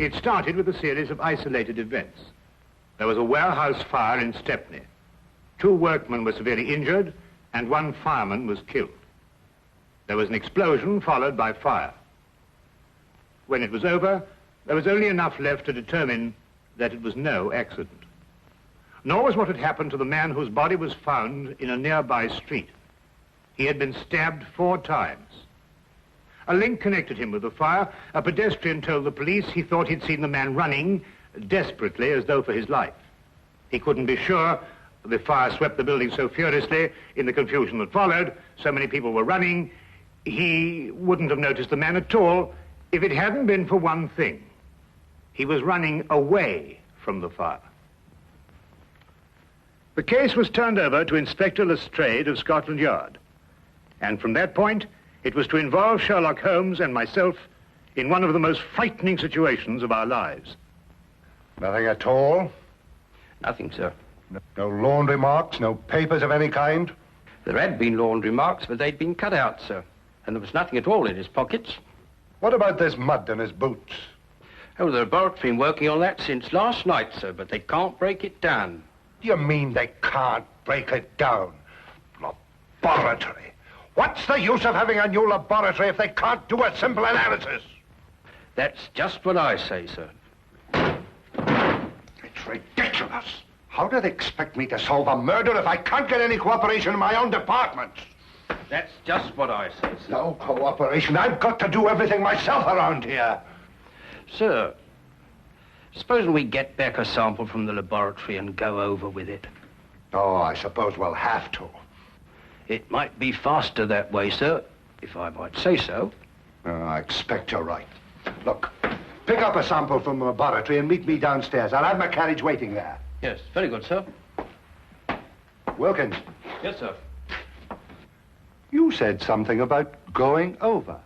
It started with a series of isolated events. There was a warehouse fire in Stepney. 2 workmen were severely injured, and 1 fireman was killed. There was an explosion followed by fire. When it was over, there was only enough left to determine that it was no accident. Nor was what had happened to the man whose body was found in a nearby street. He had been stabbed 4 times. A link connected him with the fire. A pedestrian told the police he thought he'd seen the man running desperately as though for his life. He couldn't be sure. The fire swept the building so furiously in the confusion that followed. So many people were running. He wouldn't have noticed the man at all if it hadn't been for one thing. He was running away from the fire. The case was turned over to Inspector Lestrade of Scotland Yard. And from that point, it was to involve Sherlock Holmes and myself in one of the most frightening situations of our lives. Nothing at all? Nothing, sir. No laundry marks, no papers of any kind? There had been laundry marks, but they'd been cut out, sir. And there was nothing at all in his pockets. What about this mud in his boots? Oh, the laboratory have been working on that since last night, sir, but they can't break it down. You mean they can't break it down? Laboratory? What's the use of having a new laboratory if they can't do a simple analysis? That's just what I say, sir. It's ridiculous. How do they expect me to solve a murder if I can't get any cooperation in my own department? That's just what I say, sir. No cooperation. I've got to do everything myself around here. Sir, supposing we get back a sample from the laboratory and go over with it. Oh, I suppose we'll have to. It might be faster that way, sir, if I might say so. I expect you're right. Look, pick up a sample from the laboratory and meet me downstairs. I'll have my carriage waiting there. Yes, very good, sir. Wilkins. Yes, sir. You said something about going over.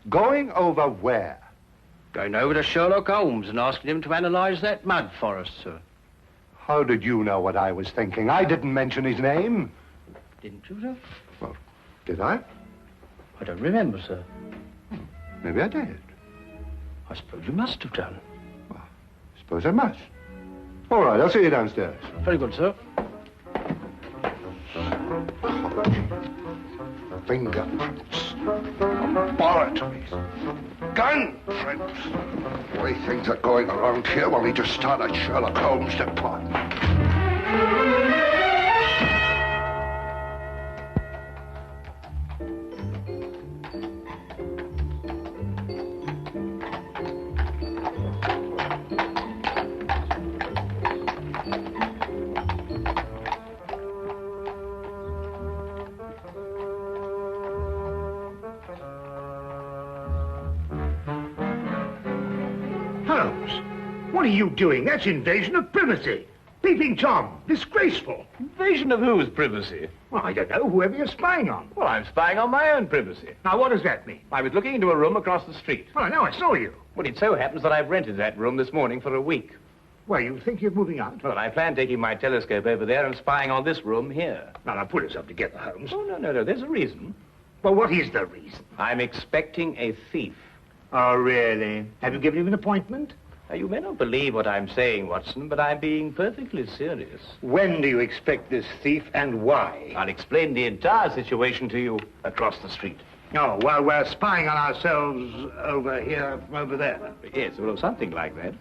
Going over where? Going over to Sherlock Holmes and asking him to analyze that mud for us, sir. How did you know what I was thinking? I didn't mention his name. Didn't you, sir? Well, did I? I don't remember, sir. Maybe I did. I suppose you must have done. Well, I suppose I must. All right, I'll see you downstairs. Very good, sir. Fingerprints. Laboratories. Gun prints. The way things are going around here, we'll need to start a Sherlock Holmes department. Holmes, what are you doing? That's invasion of privacy. Peeping Tom, disgraceful. Invasion of whose privacy? Well, I don't know, whoever you're spying on. Well, I'm spying on my own privacy. Now, what does that mean? I was looking into a room across the street. Well, I know, I saw you. Well, it so happens that I've rented that room this morning for a week. Well, you think you're moving out? Well, I plan taking my telescope over there and spying on this room here. Now, pull yourself together, Holmes. Oh, no, there's a reason. Well, what is the reason? I'm expecting a thief. Oh, really? Have you given him an appointment? Now, you may not believe what I'm saying, Watson, but I'm being perfectly serious. When do you expect this thief and why? I'll explain the entire situation to you across the street. Oh, well, we're spying on ourselves over here, over there. Yes, well, something like that.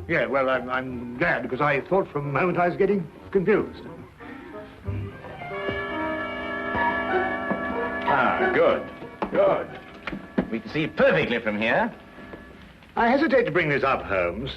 Yeah, well, I'm glad, because I thought for a moment I was getting confused. Ah, good. We can see perfectly from here. I hesitate to bring this up, Holmes,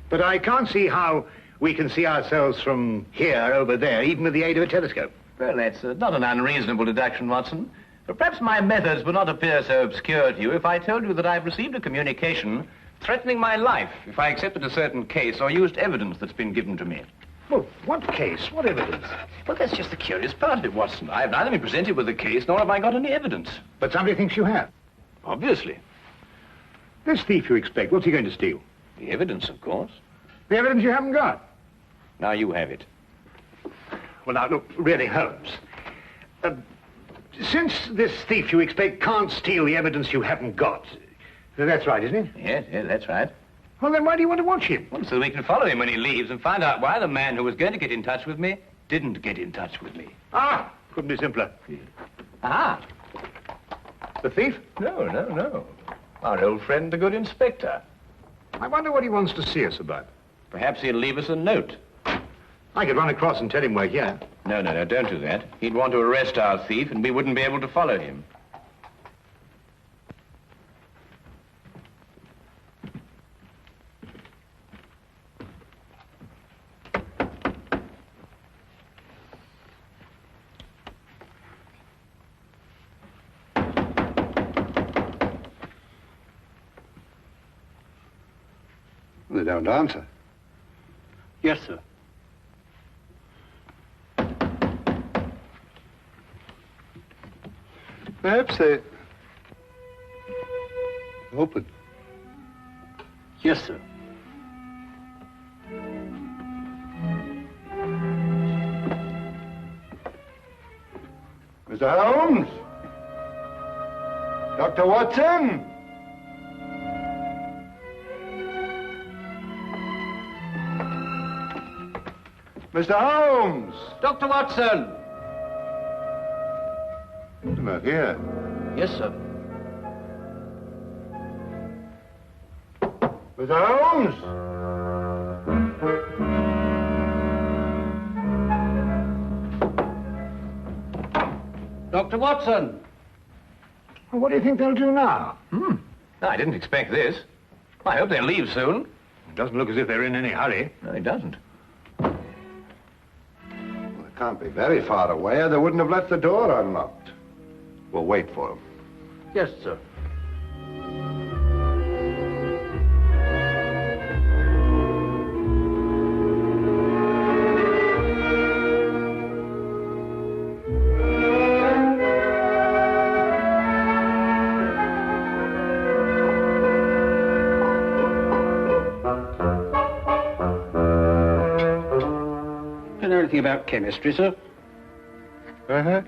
but I can't see how we can see ourselves from here over there, even with the aid of a telescope. Well, that's not an unreasonable deduction, Watson. But perhaps my methods would not appear so obscure to you if I told you that I've received a communication threatening my life if I accepted a certain case or used evidence that's been given to me. Well, what case? What evidence? Well, that's just the curious part of it, Watson. I've neither been presented with a case, nor have I got any evidence. But somebody thinks you have. Obviously. This thief you expect, what's he going to steal? The evidence, of course. The evidence you haven't got. Now you have it. Well, now, look, really, Holmes. Since this thief you expect can't steal the evidence you haven't got, that's right, isn't it? Yes, that's right. Well, then why do you want to watch him? Well, so we can follow him when he leaves and find out why the man who was going to get in touch with me didn't get in touch with me. Ah, couldn't be simpler. Ah. The thief? No. Our old friend, the good inspector. I wonder what he wants to see us about. Perhaps he'll leave us a note. I could run across and tell him we're here. No, don't do that. He'd want to arrest our thief, and we wouldn't be able to follow him. They don't answer. Yes, sir. Perhaps they... open. Yes, sir. Mr. Holmes? Dr. Watson? Mr. Holmes! Dr. Watson! You're not here. Yes, sir. Mr. Holmes! Dr. Watson! Well, what do you think they'll do now? No, I didn't expect this. I hope they'll leave soon. It doesn't look as if they're in any hurry. No, it doesn't. Well, they can't be very far away, or they wouldn't have left the door unlocked. We'll wait for them. Yes, sir. Do you know anything about chemistry, sir? Uh-huh.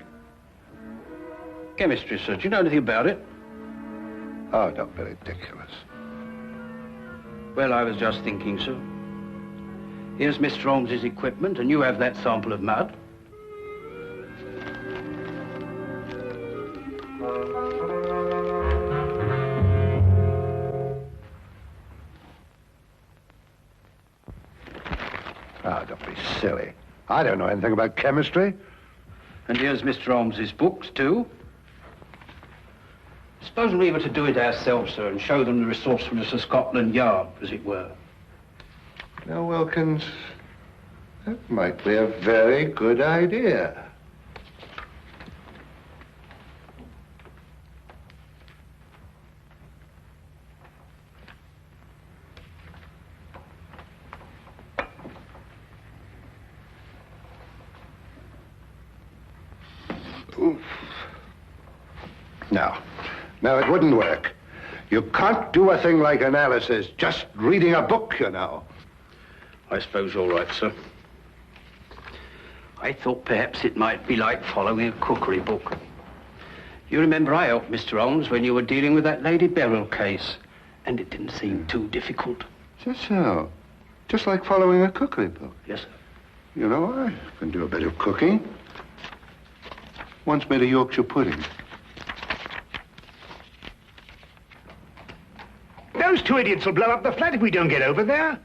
Chemistry, sir. Do you know anything about it? Oh, don't be ridiculous. Well, I was just thinking, sir. Here's Mr. Holmes's equipment, and you have that sample of mud. Oh, don't be silly. I don't know anything about chemistry. And here's Mr. Holmes's books, too. Suppose we were to do it ourselves, sir, and show them the resourcefulness of Scotland Yard, as it were. Now, Wilkins, that might be a very good idea. Oof. No, it wouldn't work. You can't do a thing like analysis just reading a book, you know. I suppose you're right, sir. I thought perhaps it might be like following a cookery book. You remember I helped Mr. Holmes when you were dealing with that Lady Beryl case, and it didn't seem too difficult. Just so. Just like following a cookery book. Yes, sir. You know, I can do a bit of cooking. Once made a Yorkshire pudding. Those two idiots will blow up the flat if we don't get over there.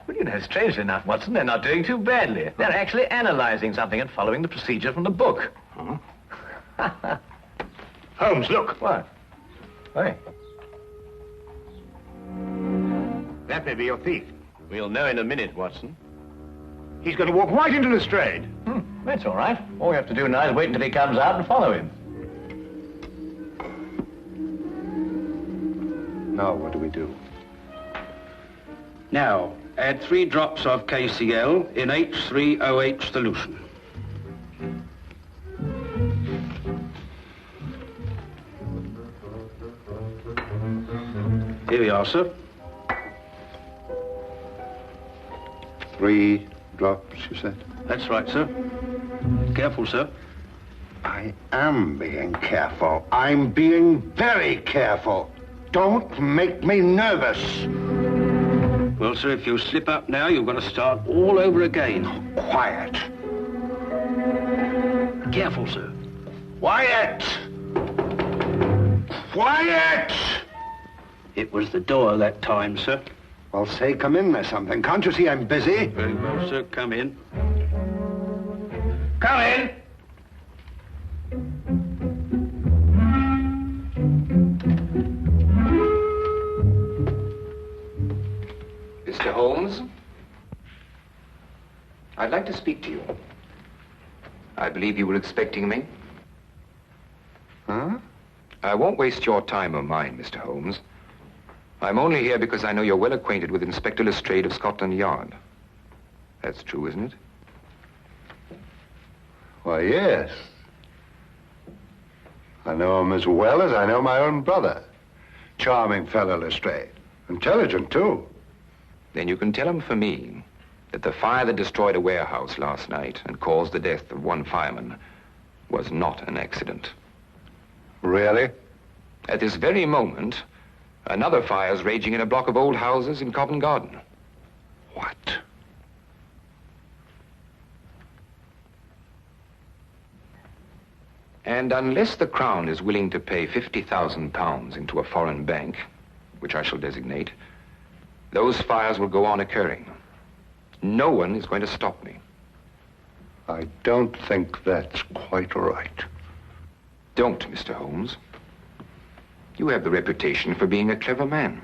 Well, you know, strangely enough, Watson, they're not doing too badly. They're actually analyzing something and following the procedure from the book. Huh? Holmes, look. What? Why? That may be your thief. We'll know in a minute, Watson. He's going to walk right into Lestrade. That's all right. All we have to do now is wait until he comes out and follow him. Now, what do we do? Now, add 3 drops of KCl in H3OH solution. Here we are, sir. 3 drops, you said? That's right, sir. Careful, sir. I am being careful. I'm being very careful. Don't make me nervous. Well, sir, if you slip up now, you've got to start all over again. Quiet. Careful, sir. Quiet! Quiet! It was the door that time, sir. Well, say, come in or something. Can't you see I'm busy? Very well, sir. Come in. Come in. Mr. Holmes, I'd like to speak to you. I believe you were expecting me. Huh? I won't waste your time or mine, Mr. Holmes. I'm only here because I know you're well acquainted with Inspector Lestrade of Scotland Yard. That's true, isn't it? Why, yes. I know him as well as I know my own brother. Charming fellow, Lestrade. Intelligent, too. Then you can tell him for me that the fire that destroyed a warehouse last night and caused the death of one fireman was not an accident. Really? At this very moment, another fire is raging in a block of old houses in Covent Garden. What? And unless the Crown is willing to pay £50,000 into a foreign bank, which I shall designate, those fires will go on occurring. No one is going to stop me. I don't think that's quite right. Don't, Mr. Holmes. You have the reputation for being a clever man.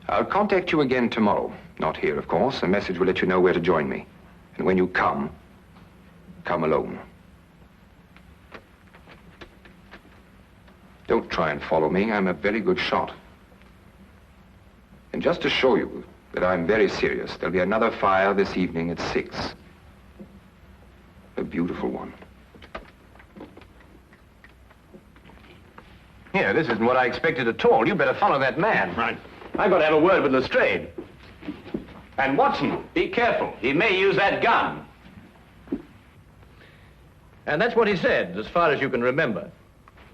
I'll contact you again tomorrow. Not here, of course. A message will let you know where to join me. And when you come alone. Don't try and follow me. I'm a very good shot. And just to show you that I'm very serious, there'll be another fire this evening at 6. A beautiful one. Here, this isn't what I expected at all. You better follow that man. Right. I've got to have a word with Lestrade. And Watson, be careful. He may use that gun. And that's what he said, as far as you can remember.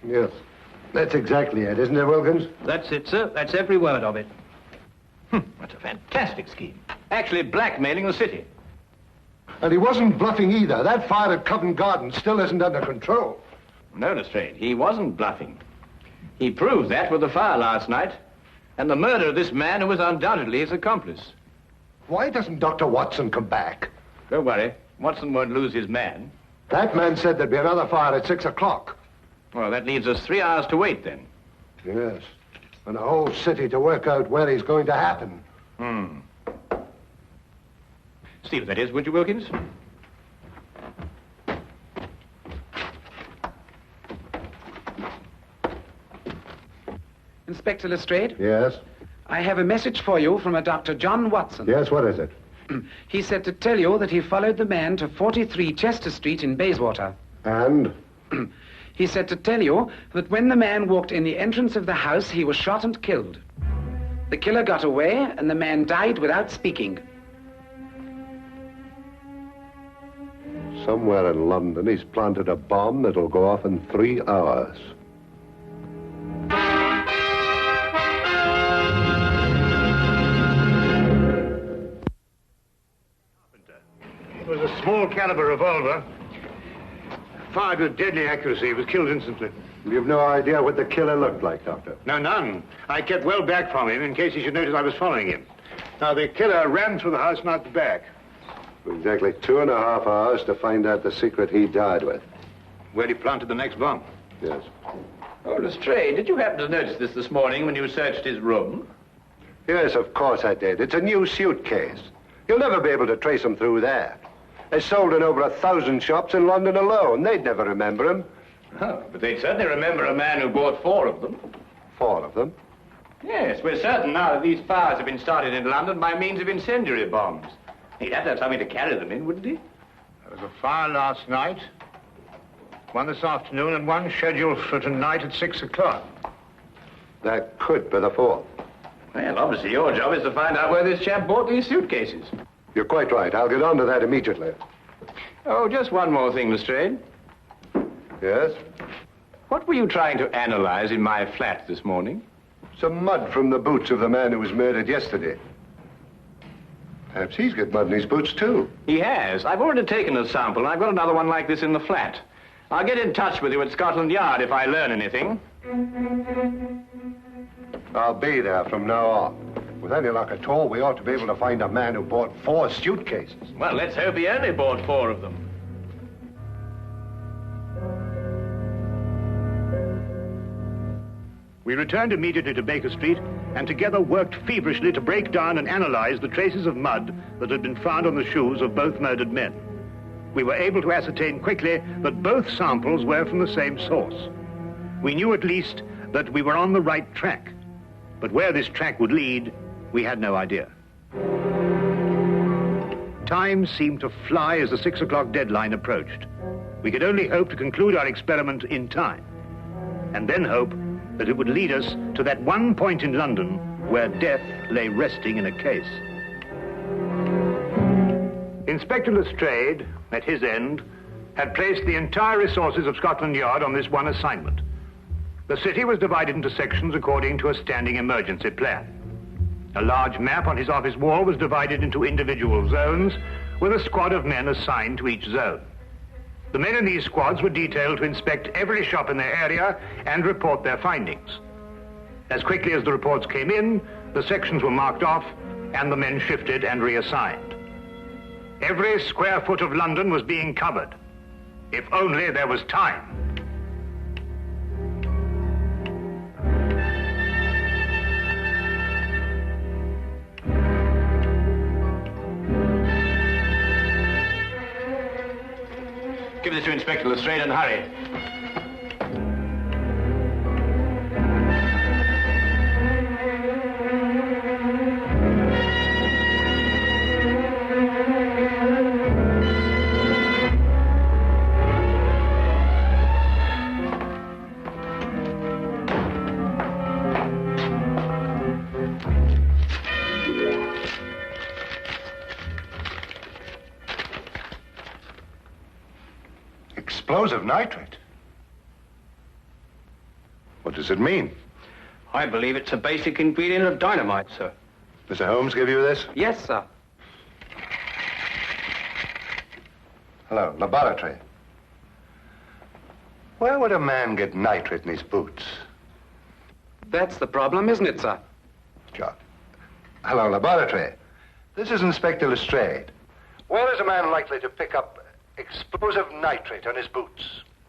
Yes. That's exactly it, isn't it, Wilkins? That's it, sir. That's every word of it. That's a fantastic scheme. Actually blackmailing the city. And he wasn't bluffing either. That fire at Covent Garden still isn't under control. No, Lestrade, he wasn't bluffing. He proved that with the fire last night and the murder of this man who was undoubtedly his accomplice. Why doesn't Dr. Watson come back? Don't worry, Watson won't lose his man. That man said there'd be another fire at 6 o'clock. Well, that leaves us 3 hours to wait then. Yes. And a whole city to work out where he's going to happen. Steve, that is, would you, Wilkins? Inspector Lestrade, Yes? I have a message for you from a Dr. John Watson. Yes, what is it? He said to tell you that he followed the man to 43 Chester Street in Bayswater. And? He said to tell you that when the man walked in the entrance of the house, he was shot and killed. The killer got away, and the man died without speaking. Somewhere in London, he's planted a bomb that'll go off in 3 hours. It was a small caliber revolver. Fired with deadly accuracy. He was killed instantly. You've no idea what the killer looked like, Doctor? No, none. I kept well back from him in case he should notice I was following him. Now, the killer ran through the house and out the back. Exactly 2.5 hours to find out the secret he died with. Where he planted the next bomb. Yes. Oh, Lestrade, did you happen to notice this morning when you searched his room? Yes, of course I did. It's a new suitcase. You'll never be able to trace him through there. It's sold in over 1,000 shops in London alone. They'd never remember him. Oh, but they'd certainly remember a man who bought 4 of them. 4 of them? Yes, we're certain now that these fires have been started in London by means of incendiary bombs. He'd have to have something to carry them in, wouldn't he? There was a fire last night, one this afternoon, and one scheduled for tonight at 6 o'clock. That could be the 4th. Well, obviously your job is to find out where this chap bought these suitcases. You're quite right. I'll get on to that immediately. Oh, just one more thing, Lestrade. Yes? What were you trying to analyze in my flat this morning? Some mud from the boots of the man who was murdered yesterday. Perhaps he's got mud in his boots, too. He has. I've already taken a sample, and I've got another one like this in the flat. I'll get in touch with you at Scotland Yard if I learn anything. I'll be there from now on. With any luck at all, we ought to be able to find a man who bought 4 suitcases. Well, let's hope he only bought 4 of them. We returned immediately to Baker Street and together worked feverishly to break down and analyze the traces of mud that had been found on the shoes of both murdered men. We were able to ascertain quickly that both samples were from the same source. We knew at least that we were on the right track, but where this track would lead, we had no idea. Time seemed to fly as the 6 o'clock deadline approached. We could only hope to conclude our experiment in time, and then hope that it would lead us to that one point in London where death lay resting in a case. Inspector Lestrade, at his end, had placed the entire resources of Scotland Yard on this one assignment. The city was divided into sections according to a standing emergency plan. A large map on his office wall was divided into individual zones, with a squad of men assigned to each zone. The men in these squads were detailed to inspect every shop in their area and report their findings. As quickly as the reports came in, the sections were marked off and the men shifted and reassigned. Every square foot of London was being covered. If only there was time. Give this to Inspector Lestrade and hurry. Explosive nitrate? What does it mean? I believe it's a basic ingredient of dynamite, sir. Mr. Holmes give you this? Yes, sir. Hello, laboratory. Where would a man get nitrate in his boots? That's the problem, isn't it, sir? John. Hello, laboratory. This is Inspector Lestrade. Where is a man likely to pick up explosive nitrate on his boots?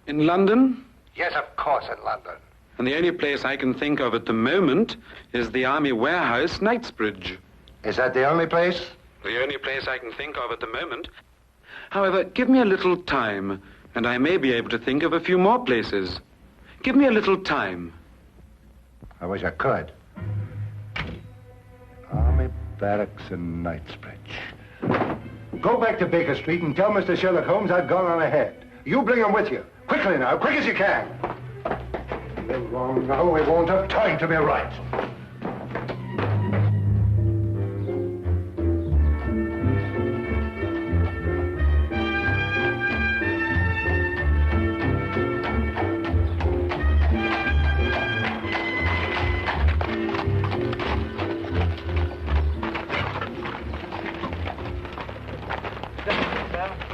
In London? Yes, of course, in London. And the only place I can think of at the moment is the Army Warehouse, Knightsbridge. Is that the only place? The only place I can think of at the moment. However, give me a little time, and I may be able to think of a few more places. Give me a little time. I wish I could. Army Barracks in Knightsbridge. Go back to Baker Street and tell Mr. Sherlock Holmes I've gone on ahead. You bring him with you. Quickly now, quick as you can. Live long now, we won't have time to be right.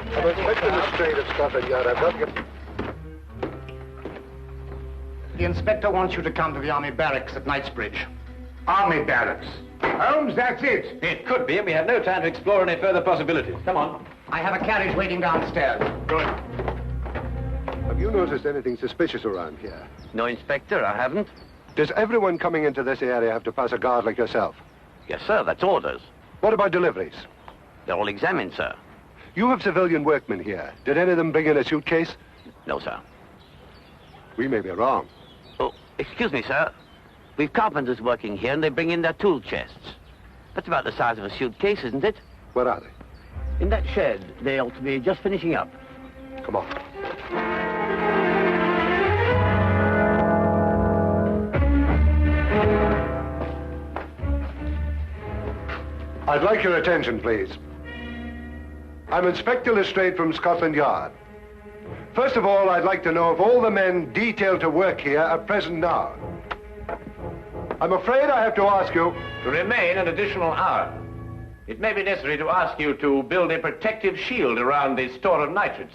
I'm Inspector Lestrade of Scotland Yard. I've got to get... The inspector wants you to come to the Army Barracks at Knightsbridge. Army Barracks? Holmes, that's it. It could be, and we have no time to explore any further possibilities. Come on. I have a carriage waiting downstairs. Good. Have you noticed anything suspicious around here? No, Inspector, I haven't. Does everyone coming into this area have to pass a guard like yourself? Yes, sir, that's orders. What about deliveries? They're all examined, sir. You have civilian workmen here. Did any of them bring in a suitcase? No, sir. We may be wrong. Oh, excuse me, sir. We've carpenters working here, and they bring in their tool chests. That's about the size of a suitcase, isn't it? Where are they? In that shed. They ought to be just finishing up. Come on. I'd like your attention, please. I'm Inspector Lestrade from Scotland Yard. First of all, I'd like to know if all the men detailed to work here are present now. I'm afraid I have to ask you. To remain an additional hour. It may be necessary to ask you to build a protective shield around the store of nitrates.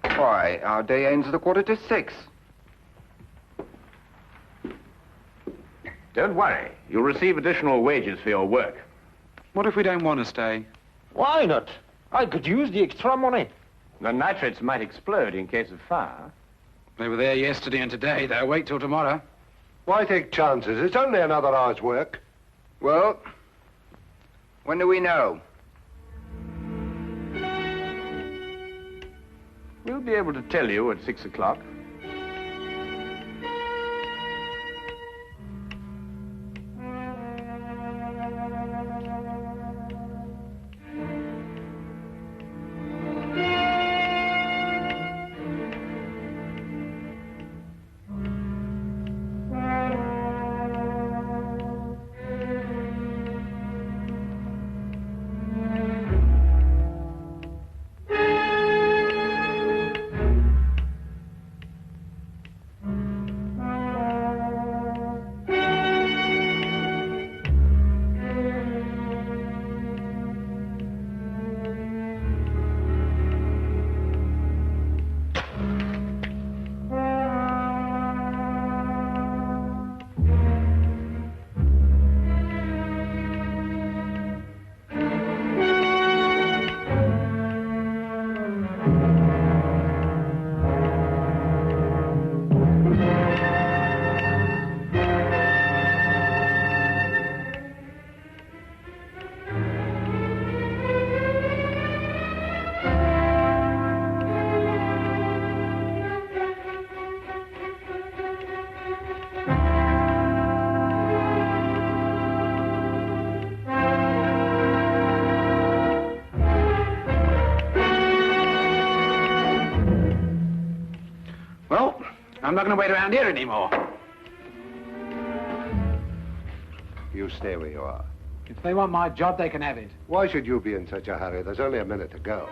Why, our day ends at 5:45. Don't worry. You'll receive additional wages for your work. What if we don't want to stay? Why not? I could use the extra money. The nitrates might explode in case of fire. They were there yesterday and today. They'll wait till tomorrow. Why take chances? It's only another hour's work. Well, when do we know? We'll be able to tell you at 6 o'clock. I'm not going to wait around here anymore. You stay where you are. If they want my job, they can have it. Why should you be in such a hurry? There's only a minute to go.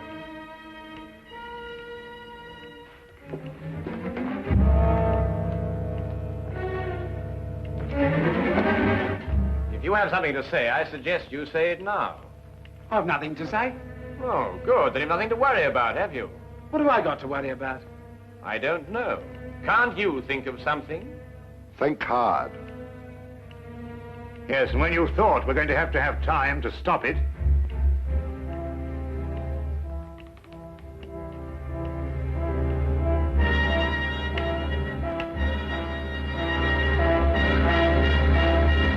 If you have something to say, I suggest you say it now. I've nothing to say. Oh, good. Then you've nothing to worry about, have you? What have I got to worry about? I don't know. Can't you think of something? Think hard. Yes, and when you thought we're going to have time to stop it,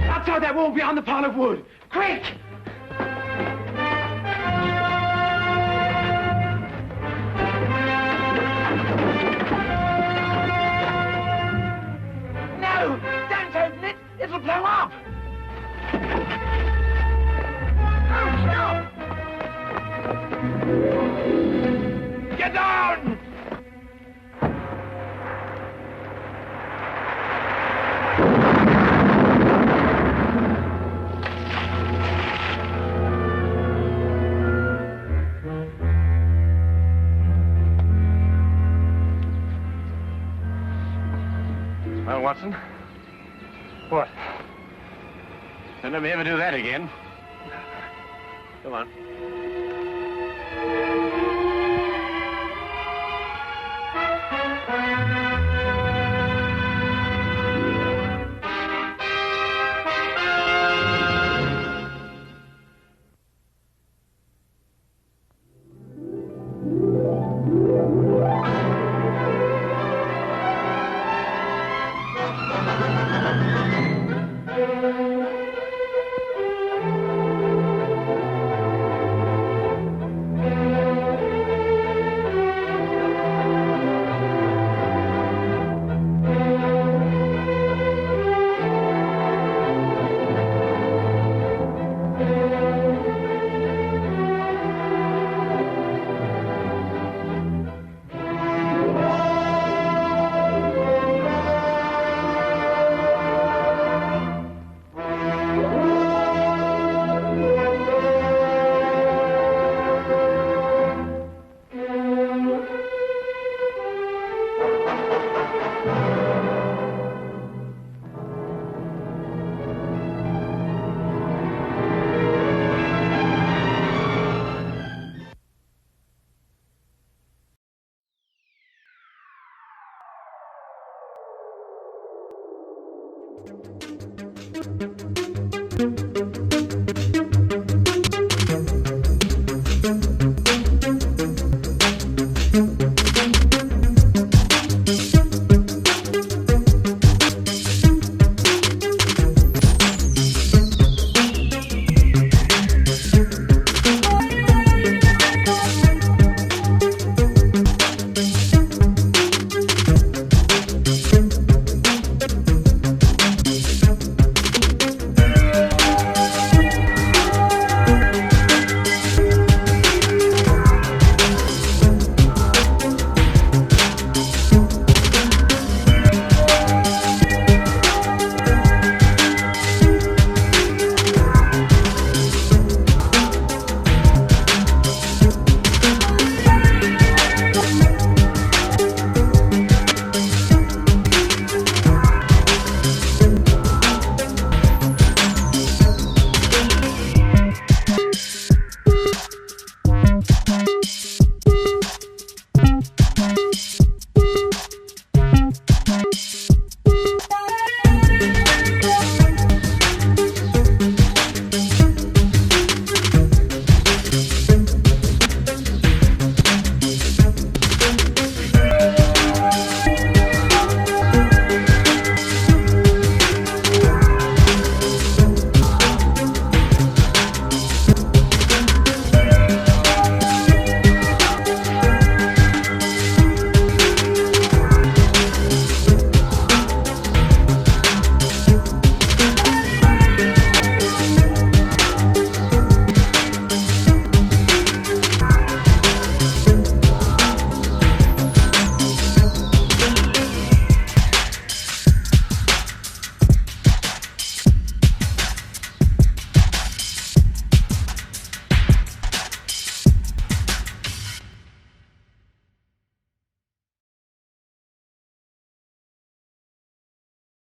outside that wall behind the pile of wood. Quick! No! Don't open it! It'll blow up! Oh, stop! Get down! Well, Watson? what? Don't let me ever do that again. Come on. you.